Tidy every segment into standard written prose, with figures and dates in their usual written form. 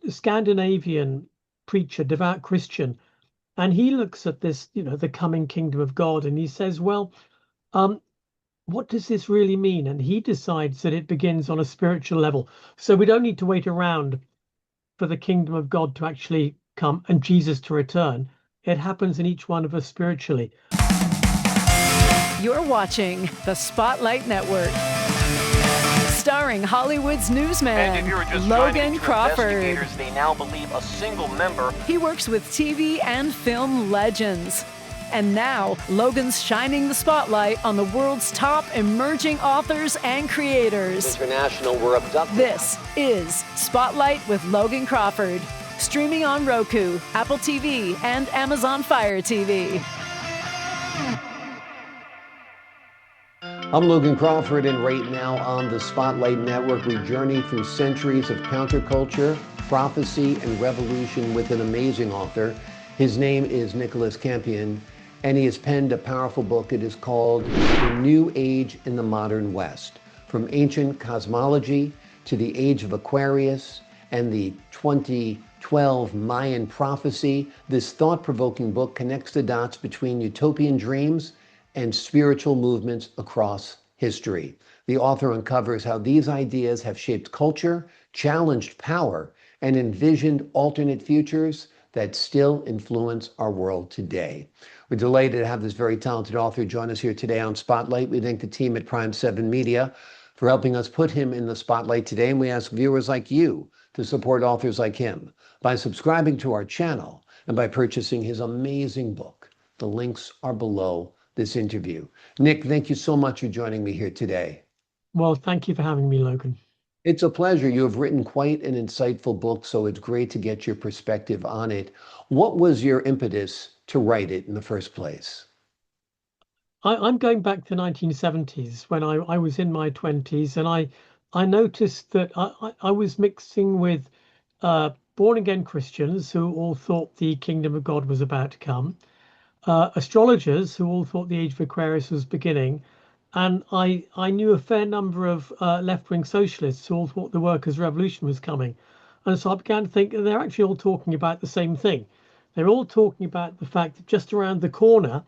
Scandinavian preacher, devout Christian, and he looks at this, the coming kingdom of God, and he says, well, what does this really mean? And he decides that it begins on a spiritual level. So we don't need to wait around for the kingdom of God to actually come and Jesus to return. It happens in each one of us spiritually. You're watching the Spotlight Network, starring Hollywood's newsman, Logan Crawford. They now believe a single member. He works with TV and film legends. And now, Logan's shining the spotlight on the world's top emerging authors and creators. International were abducted. This is Spotlight with Logan Crawford, streaming on Roku, Apple TV, and Amazon Fire TV. I'm Logan Crawford, and right now on the Spotlight Network, we journey through centuries of counterculture, prophecy, and revolution with an amazing author. His name is Nicholas Campion, and he has penned a powerful book. It is called The New Age in the Modern West, from ancient cosmology to the age of Aquarius and the 2012 Mayan prophecy. This thought-provoking book connects the dots between utopian dreams and spiritual movements across history. The author uncovers how these ideas have shaped culture, challenged power, and envisioned alternate futures that still influence our world today. We're delighted to have this very talented author join us here today on Spotlight. We thank the team at Prime 7 Media for helping us put him in the spotlight today, and we ask viewers like you to support authors like him by subscribing to our channel and by purchasing his amazing book. The links are below this interview. Nick, thank you so much for joining me here today. Well, thank you for having me, Logan. It's a pleasure. You have written quite an insightful book, so it's great to get your perspective on it. What was your impetus to write it in the first place? I'm going back to the 1970s when I was in my 20s, and I noticed that I was mixing with born-again Christians who all thought the kingdom of God was about to come, astrologers who all thought the age of Aquarius was beginning, and I knew a fair number of left-wing socialists who all thought the workers' revolution was coming. And so I began to think they're actually all talking about the same thing. They're all talking about the fact that just around the corner,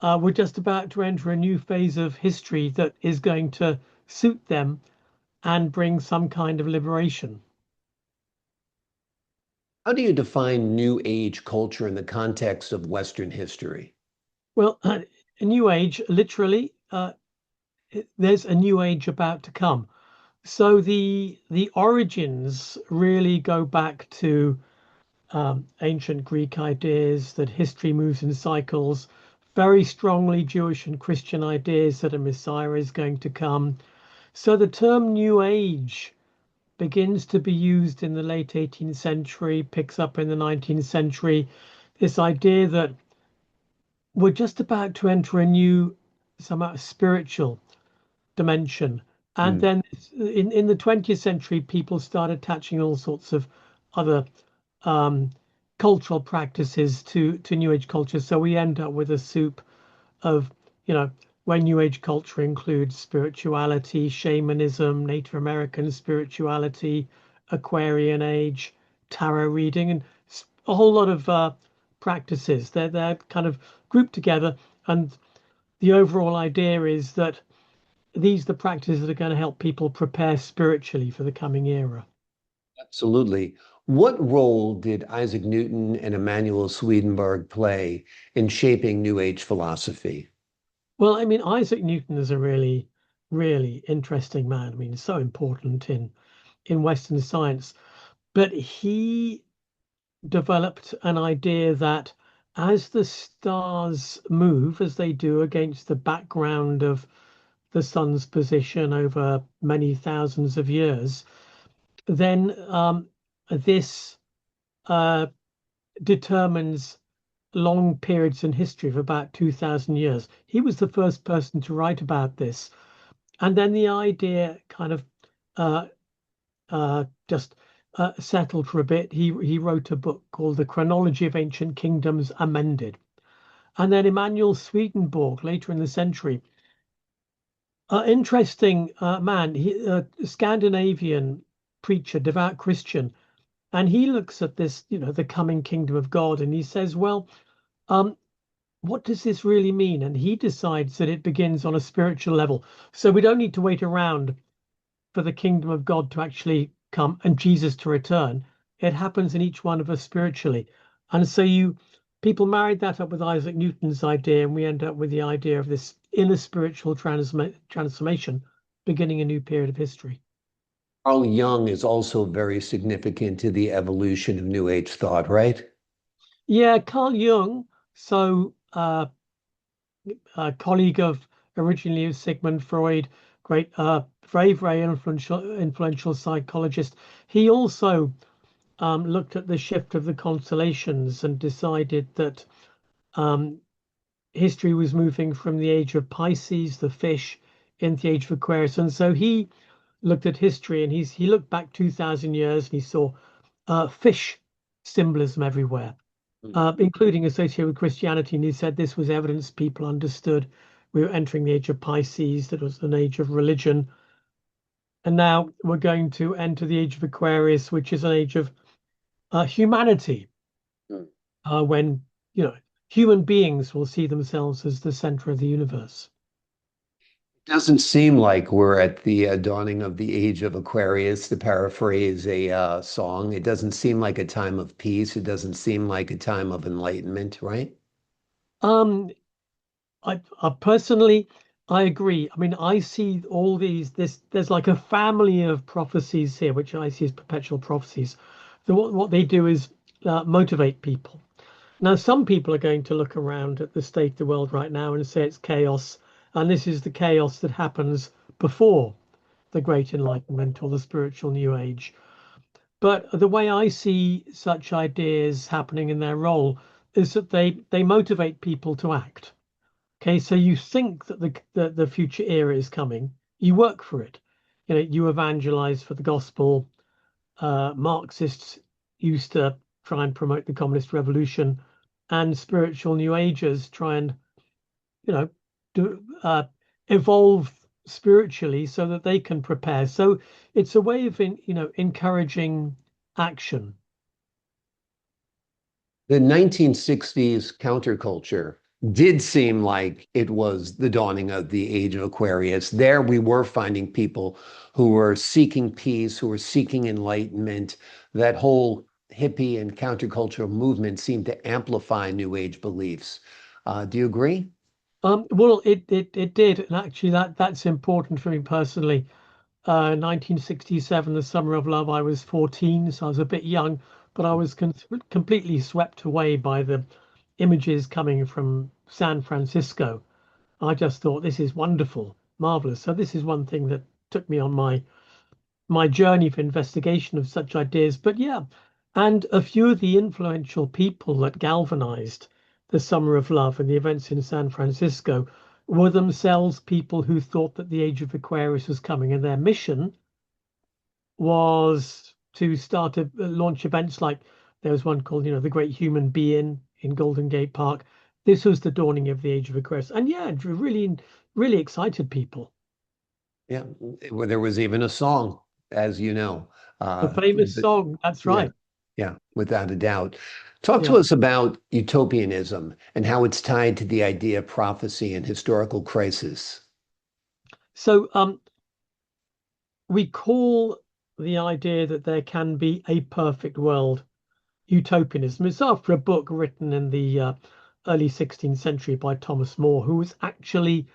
we're just about to enter a new phase of history that is going to suit them and bring some kind of liberation. How do you define New Age culture in the context of Western history? Well, a New Age, literally, there's a New Age about to come. So the origins really go back to ancient Greek ideas that history moves in cycles, very strongly Jewish and Christian ideas that a Messiah is going to come. So the term New Age begins to be used in the late 18th century, picks up in the 19th century, this idea that we're just about to enter a new, somehow spiritual dimension. And then in the 20th century, people start attaching all sorts of other cultural practices to New Age culture. So we end up with a soup of, where New Age culture includes spirituality, shamanism, Native American spirituality, Aquarian Age, tarot reading, and a whole lot of practices. They're kind of grouped together, and the overall idea is that these are the practices that are going to help people prepare spiritually for the coming era. Absolutely. What role did Isaac Newton and Emanuel Swedenborg play in shaping New Age philosophy? Well, I mean, Isaac Newton is a really, really interesting man. I mean, he's so important in Western science. But he developed an idea that as the stars move, as they do against the background of the sun's position over many thousands of years, then this determines long periods in history of about 2,000 years. He was the first person to write about this. And then the idea kind of just settled for a bit. He wrote a book called The Chronology of Ancient Kingdoms Amended. And then Emanuel Swedenborg, later in the century, interesting man, he, Scandinavian preacher, devout Christian, And he looks at this, the coming kingdom of God, and he says, well, what does this really mean? And he decides that it begins on a spiritual level. So we don't need to wait around for the kingdom of God to actually come and Jesus to return. It happens in each one of us spiritually. And so people married that up with Isaac Newton's idea, and we end up with the idea of this inner spiritual transformation beginning a new period of history. Carl Jung is also very significant to the evolution of New Age thought, right? Yeah, Carl Jung, so a colleague of originally of Sigmund Freud, great, very influential psychologist. He also looked at the shift of the constellations and decided that history was moving from the age of Pisces, the fish, into the age of Aquarius. And so he looked at history, and he looked back 2,000 years, and he saw fish symbolism everywhere, including associated with Christianity. And he said this was evidence people understood we were entering the age of Pisces, that was an age of religion. And now we're going to enter the age of Aquarius, which is an age of humanity, when human beings will see themselves as the center of the universe. Doesn't seem like we're at the dawning of the age of Aquarius, to paraphrase a song. It doesn't seem like a time of peace. It doesn't seem like a time of enlightenment, right? I personally, I agree. I mean, I see all there's like a family of prophecies here, which I see as perpetual prophecies. So what they do is motivate people. Now, some people are going to look around at the state of the world right now and say it's chaos, and this is the chaos that happens before the Great Enlightenment or the spiritual New Age. But the way I see such ideas happening in their role is that they motivate people to act. Okay, so you think that the future era is coming, you work for it. You evangelize for the gospel. Marxists used to try and promote the communist revolution, and spiritual New Agers try and evolve spiritually so that they can prepare. So it's a way of encouraging action. The 1960s counterculture did seem like it was the dawning of the age of Aquarius. There we were finding people who were seeking peace, who were seeking enlightenment. That whole hippie and countercultural movement seemed to amplify New Age beliefs. Do you agree? Well, it did, and actually that's important for me personally. 1967, the summer of love. I was 14, so I was a bit young, but I was completely swept away by the images coming from San Francisco. I just thought this is wonderful, marvelous. So this is one thing that took me on my journey for investigation of such ideas. But yeah, and a few of the influential people that galvanized the summer of love and the events in San Francisco were themselves people who thought that the age of Aquarius was coming, and their mission was to launch events like there was one called, the Great Human Being in Golden Gate Park. This was the dawning of the age of Aquarius, and yeah, it really, really excited people. Yeah, there was even a song, as you know. The famous song, that's right. Yeah, without a doubt. Talk to us about utopianism and how it's tied to the idea of prophecy and historical crisis. So we call the idea that there can be a perfect world utopianism. It's after a book written in the early 16th century by Thomas More, who was actually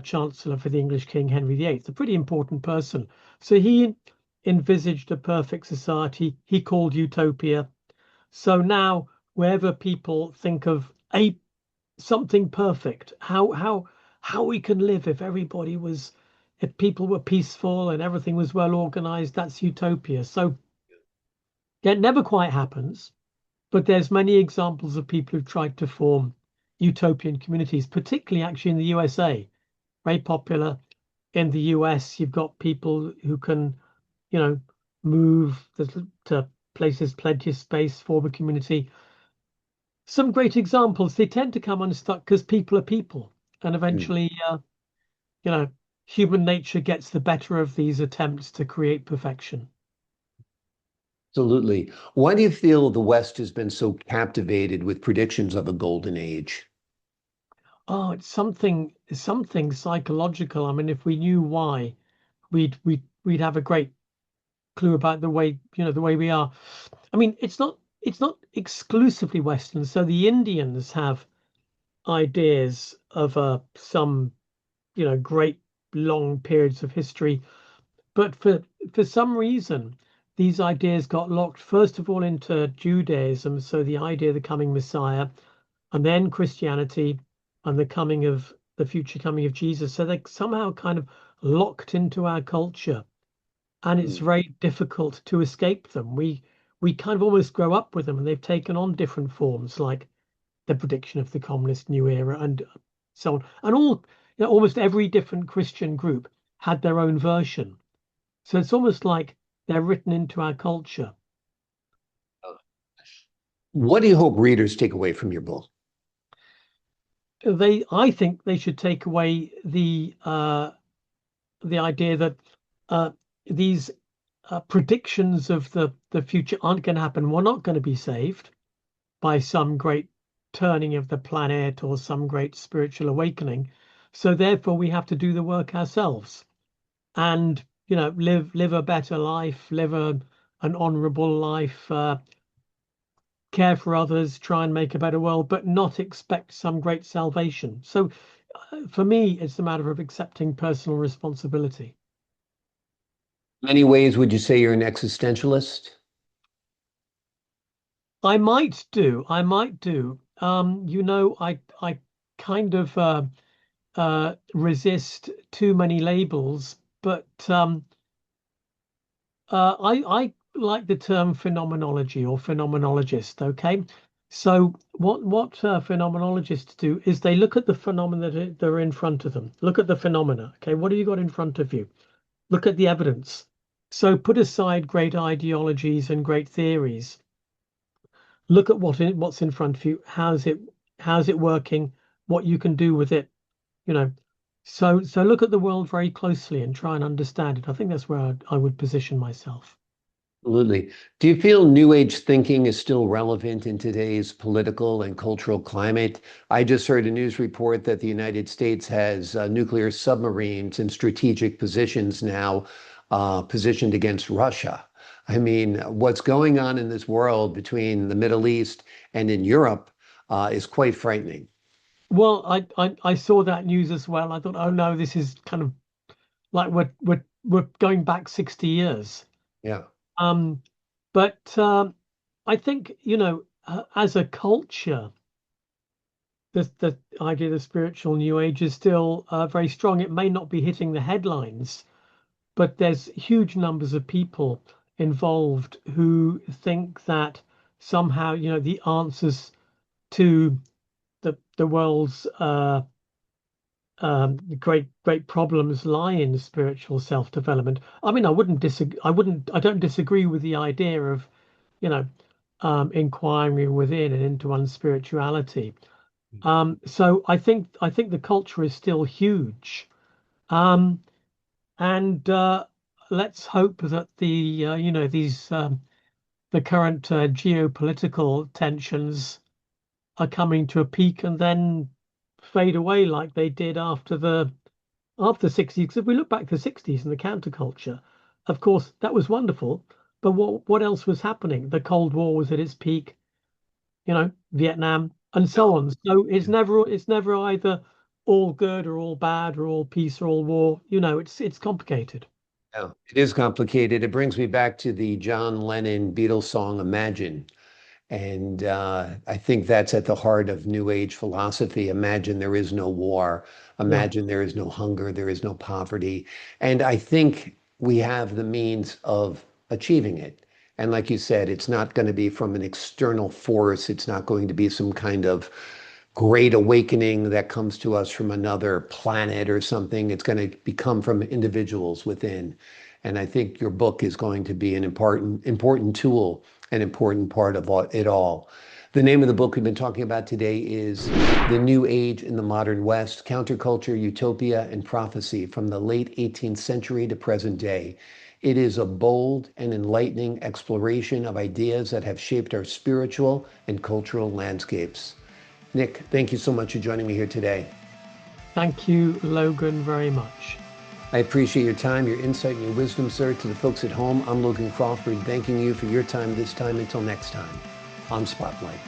Chancellor for the English King Henry VIII, a pretty important person. So he envisaged a perfect society he called utopia. So now wherever people think of something perfect, how we can live if people were peaceful and everything was well organized, that's utopia. So it never quite happens, but there's many examples of people who've tried to form utopian communities, particularly actually in the USA. Very popular in the US. You've got people who can, move to places, plenty of space, form a community. Some great examples. They tend to come unstuck because people are people, and eventually, human nature gets the better of these attempts to create perfection. Absolutely. Why do you feel the West has been so captivated with predictions of a golden age? Oh, it's something psychological. I mean, if we knew why, we'd have a great clue about the way, the way we are. I mean, it's not exclusively Western. So the Indians have ideas of some, great long periods of history, but for some reason, these ideas got locked first of all into Judaism. So the idea of the coming Messiah, and then Christianity, and the future coming of Jesus. So they somehow kind of locked into our culture, and it's Hmm. very difficult to escape them. We kind of almost grow up with them, and they've taken on different forms, like the prediction of the communist new era and so on. And almost every different Christian group had their own version. So it's almost like they're written into our culture. What do you hope readers take away from your book? I think they should take away the idea that uh, these predictions of the future aren't going to happen. We're not going to be saved by some great turning of the planet or some great spiritual awakening. So therefore, we have to do the work ourselves and live a better life, live an honorable life, care for others, try and make a better world, but not expect some great salvation. So for me, it's a matter of accepting personal responsibility. Many ways would you say you're an existentialist? I might do. I kind of resist too many labels, but I like the term phenomenology or phenomenologist. Okay, so what phenomenologists do is they look at the phenomena that are in front of them. Look at the phenomena. Okay, what have you got in front of you? Look at the evidence. So put aside great ideologies and great theories. Look at what's in front of you. How's it working? What you can do with it? You know. So look at the world very closely and try and understand it. I think that's where I would position myself. Absolutely. Do you feel New Age thinking is still relevant in today's political and cultural climate? I just heard a news report that the United States has nuclear submarines in strategic positions now, positioned against Russia. I mean, what's going on in this world between the Middle East and in Europe is quite frightening. Well, I saw that news as well. I thought, oh no, this is kind of like we're going back 60 years. Yeah. Um, but I think, as a culture, the idea of the spiritual new age is still very strong. It may not be hitting the headlines, but there's huge numbers of people involved who think that somehow, the answers to the world's great problems lie in spiritual self-development. I mean, I don't disagree with the idea of, you know, inquiring within and into one's spirituality. So I think the culture is still huge. Um, and let's hope that these the current geopolitical tensions are coming to a peak and then fade away like they did after the 60s. Because if we look back to the 60s and the counterculture, of course, that was wonderful. But what else was happening? The Cold War was at its peak, Vietnam, and so on. So it's never either all good or all bad or all peace or all war. It's complicated. Yeah, it is complicated. It brings me back to the John Lennon Beatles song Imagine. And I think that's at the heart of New Age philosophy. Imagine there is no war. Yeah. Imagine there is no hunger. There is no poverty. And I think we have the means of achieving it. And like you said, it's not going to be from an external force. It's not going to be some kind of great awakening that comes to us from another planet or something. It's going to become from individuals within. And I think your book is going to be an important tool, an important part of it all. The name of the book we've been talking about today is The New Age in the Modern West, Counterculture, Utopia, and Prophecy from the late 18th century to present day. It is a bold and enlightening exploration of ideas that have shaped our spiritual and cultural landscapes. Nick, thank you so much for joining me here today. Thank you, Logan, very much. I appreciate your time, your insight, and your wisdom, sir. To the folks at home, I'm Logan Crawford, thanking you for your time this time. Until next time on Spotlight.